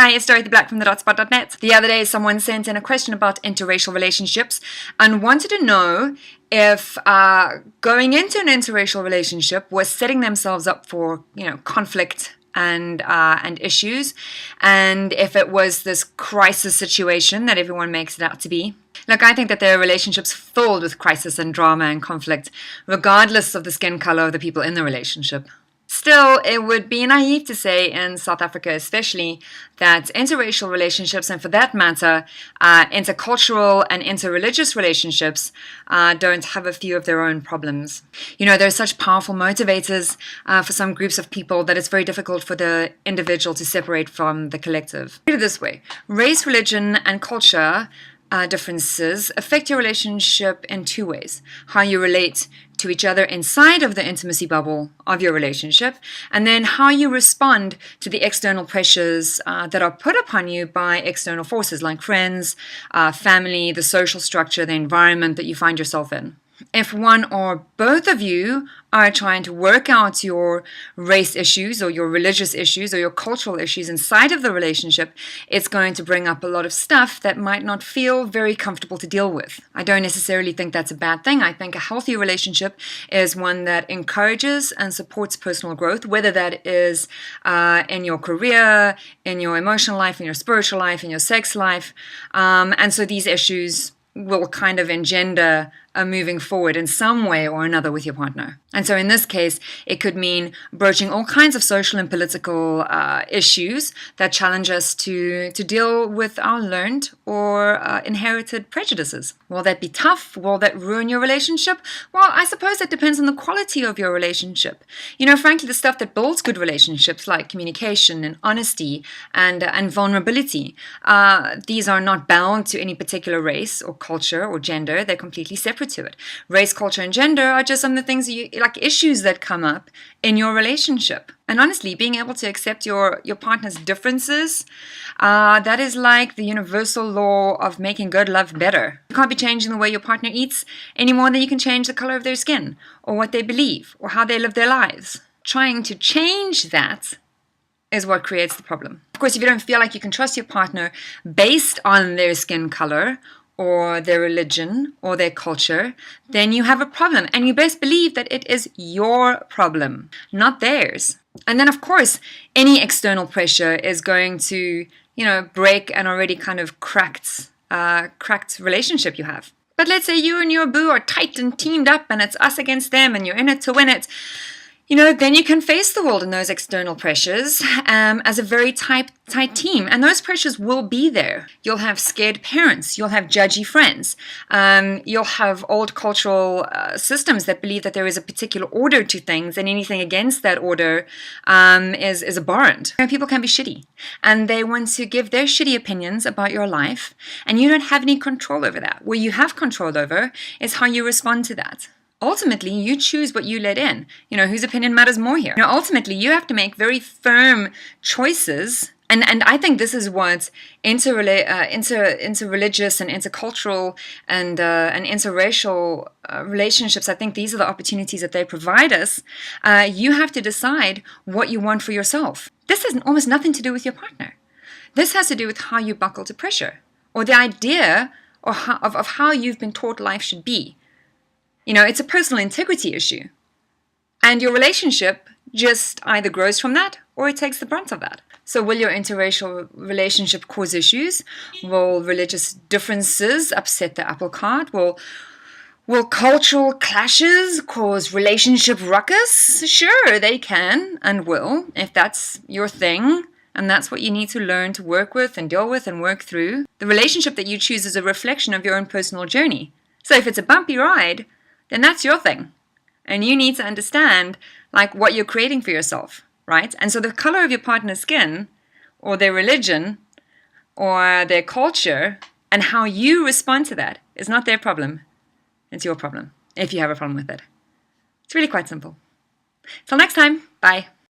Hi, it's Dorothy Black from thedotspot.net. The other day, someone sent in a question about interracial relationships and wanted to know if going into an interracial relationship was setting themselves up for, conflict and issues, and if it was this crisis situation that everyone makes it out to be. Look, I think that there are relationships filled with crisis and drama and conflict, regardless of the skin color of the people in the relationship. Still, it would be naive to say, in South Africa especially, that interracial relationships, and for that matter, intercultural and interreligious relationships, don't have a few of their own problems. There are such powerful motivators for some groups of people that it's very difficult for the individual to separate from the collective. Put it this way: race, religion, and culture differences affect your relationship in two ways: how you relate to each other inside of the intimacy bubble of your relationship, and then how you respond to the external pressures that are put upon you by external forces like friends, family, the social structure, the environment that you find yourself in. If one or both of you are trying to work out your race issues or your religious issues or your cultural issues inside of the relationship, it's going to bring up a lot of stuff that might not feel very comfortable to deal with. I don't necessarily think that's a bad thing. I think a healthy relationship is one that encourages and supports personal growth, whether that is in your career, in your emotional life, in your spiritual life, in your sex life. And so these issues will kind of engender a moving forward in some way or another with your partner. And so in this case, it could mean broaching all kinds of social and political issues that challenge us to deal with our learned or inherited prejudices. Will that be tough? Will that ruin your relationship? Well, I suppose that depends on the quality of your relationship. Frankly, the stuff that builds good relationships, like communication and honesty and vulnerability, these are not bound to any particular race or culture or gender. They're completely separate to it. Race, culture, and gender are just some of the things like issues that come up in your relationship. And honestly, being able to accept your partner's differences, that is like the universal law of making good love better. You can't be changing the way your partner eats any more than you can change the color of their skin, or what they believe, or how they live their lives. Trying to change that is what creates the problem. Of course, if you don't feel like you can trust your partner based on their skin color, or their religion, or their culture, then you have a problem. And you best believe that it is your problem, not theirs. And then, of course, any external pressure is going to, break an already kind of cracked relationship you have. But let's say you and your boo are tight and teamed up, and it's us against them, and you're in it to win it. Then you can face the world and those external pressures as a very tight team. And those pressures will be there. You'll have scared parents. You'll have judgy friends. You'll have old cultural systems that believe that there is a particular order to things, and anything against that order is abhorrent. People can be shitty, and they want to give their shitty opinions about your life, and you don't have any control over that. What you have control over is how you respond to that. Ultimately, you choose what you let in. Whose opinion matters more here? Ultimately, you have to make very firm choices. And I think this is what interreligious and intercultural and interracial relationships, I think these are the opportunities that they provide us. You have to decide what you want for yourself. This has almost nothing to do with your partner. This has to do with how you buckle to pressure, or the idea of how you've been taught life should be. It's a personal integrity issue. And your relationship just either grows from that or it takes the brunt of that. So will your interracial relationship cause issues? Will religious differences upset the apple cart? Will cultural clashes cause relationship ruckus? Sure, they can and will, if that's your thing. And that's what you need to learn to work with and deal with and work through. The relationship that you choose is a reflection of your own personal journey. So if it's a bumpy ride, then that's your thing. And you need to understand what you're creating for yourself, right? And so the color of your partner's skin, or their religion, or their culture, and how you respond to that is not their problem. It's your problem, if you have a problem with it. It's really quite simple. Till next time, bye.